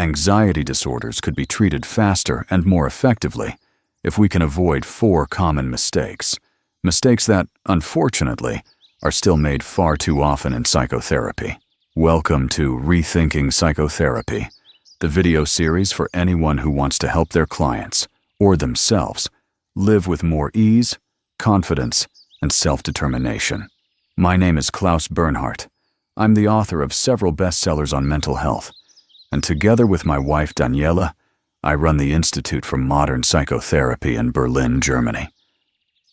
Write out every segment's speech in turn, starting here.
anxiety disorders could be treated faster and more effectively if we can avoid 4 common mistakes. Mistakes that, unfortunately, are still made far too often in psychotherapy. Welcome to Rethinking Psychotherapy, the video series for anyone who wants to help their clients, or themselves, live with more ease, confidence, and self-determination. My name is Klaus Bernhardt. I'm the author of several bestsellers on mental health, and together with my wife Daniela, I run the Institute for Modern Psychotherapy in Berlin, Germany.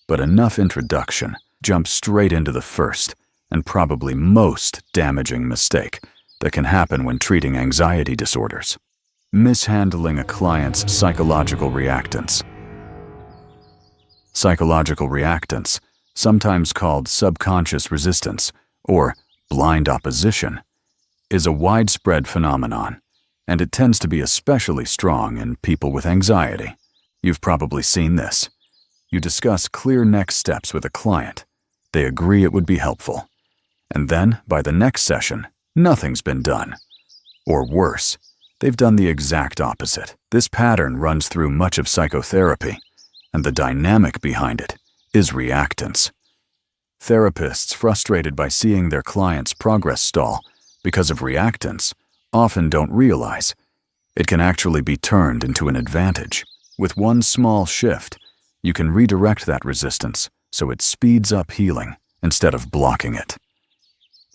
But enough introduction. Jump straight into the first and probably most damaging mistake that can happen when treating anxiety disorders: mishandling a client's psychological reactance. Psychological reactance, sometimes called subconscious resistance or blind opposition, is a widespread phenomenon, and it tends to be especially strong in people with anxiety. You've probably seen this. You discuss clear next steps with a client. They agree it would be helpful. And then, by the next session, nothing's been done. Or worse, they've done the exact opposite. This pattern runs through much of psychotherapy, and the dynamic behind it is reactance. Therapists frustrated by seeing their clients' progress stall because of reactance often don't realize it can actually be turned into an advantage. With one small shift, you can redirect that resistance so it speeds up healing instead of blocking it.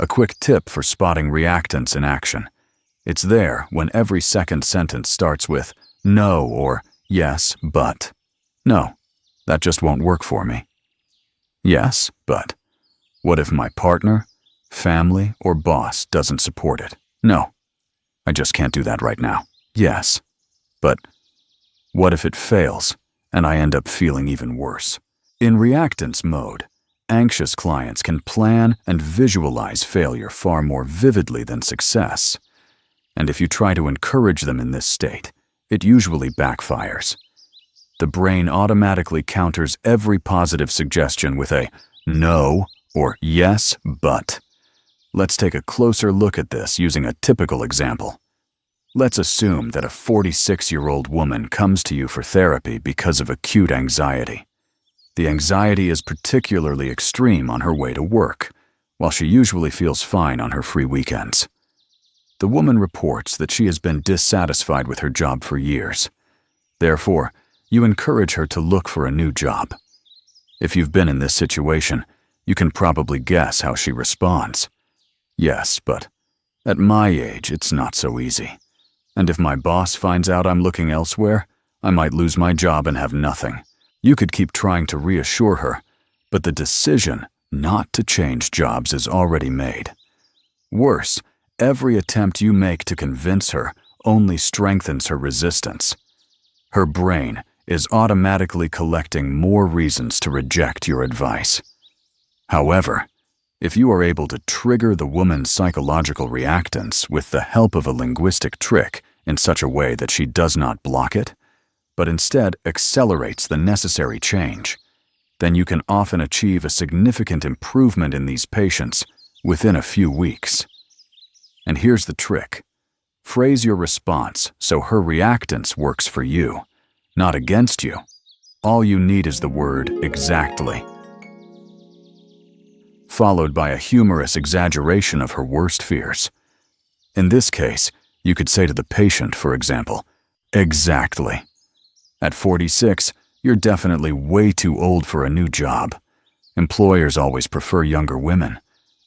A quick tip for spotting reactance in action. It's there when every second sentence starts with no or yes, but. No, that just won't work for me. Yes, but. What if my partner, family, or boss doesn't support it? No, I just can't do that right now. Yes, but what if it fails and I end up feeling even worse? In reactance mode, anxious clients can plan and visualize failure far more vividly than success. And if you try to encourage them in this state, it usually backfires. The brain automatically counters every positive suggestion with a no or yes, but. Let's take a closer look at this using a typical example. Let's assume that a 46-year-old woman comes to you for therapy because of acute anxiety. The anxiety is particularly extreme on her way to work, while she usually feels fine on her free weekends. The woman reports that she has been dissatisfied with her job for years. Therefore, you encourage her to look for a new job. If you've been in this situation, you can probably guess how she responds. Yes, but at my age, it's not so easy. And if my boss finds out I'm looking elsewhere, I might lose my job and have nothing. You could keep trying to reassure her, but the decision not to change jobs is already made. Worse, every attempt you make to convince her only strengthens her resistance. Her brain is automatically collecting more reasons to reject your advice. However, if you are able to trigger the woman's psychological reactance with the help of a linguistic trick in such a way that she does not block it, but instead accelerates the necessary change, then you can often achieve a significant improvement in these patients within a few weeks. And here's the trick. Phrase your response so her reactance works for you, not against you. All you need is the word exactly, followed by a humorous exaggeration of her worst fears. In this case, you could say to the patient, for example, exactly. At 46, you're definitely way too old for a new job. Employers always prefer younger women,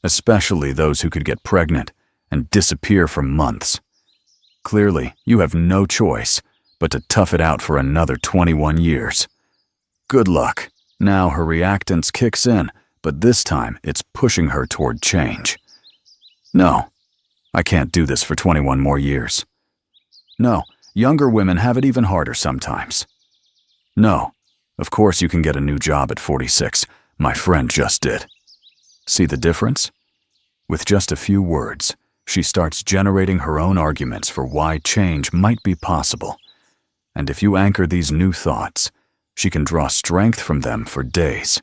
especially those who could get pregnant and disappear for months. Clearly, you have no choice but to tough it out for another 21 years. Good luck. Now her reactance kicks in, but this time it's pushing her toward change. No, I can't do this for 21 more years. No, younger women have it even harder sometimes. No, of course you can get a new job at 46. My friend just did. See the difference? With just a few words, she starts generating her own arguments for why change might be possible. And if you anchor these new thoughts, she can draw strength from them for days.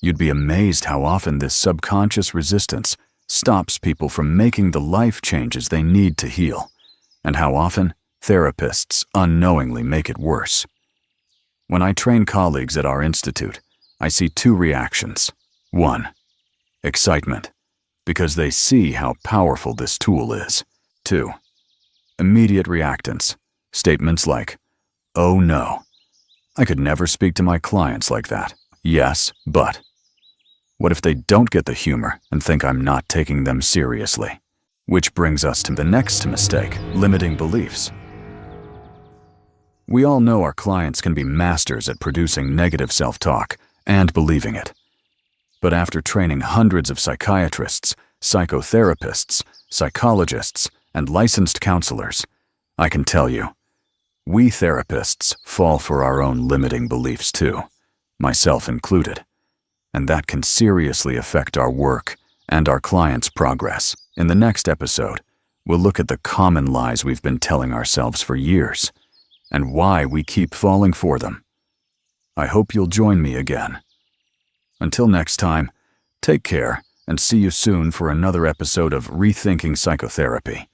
You'd be amazed how often this subconscious resistance stops people from making the life changes they need to heal, and how often therapists unknowingly make it worse. When I train colleagues at our institute, I see two reactions. 1. Excitement, because they see how powerful this tool is. 2. Immediate reactance, statements like, "Oh no, I could never speak to my clients like that." Yes, but what if they don't get the humor and think I'm not taking them seriously? Which brings us to the next mistake, limiting beliefs. We all know our clients can be masters at producing negative self-talk and believing it. But after training hundreds of psychiatrists, psychotherapists, psychologists, and licensed counselors, I can tell you, we therapists fall for our own limiting beliefs too, myself included, and that can seriously affect our work and our clients' progress. In the next episode, we'll look at the common lies we've been telling ourselves for years and why we keep falling for them. I hope you'll join me again. Until next time, take care and see you soon for another episode of Rethinking Psychotherapy.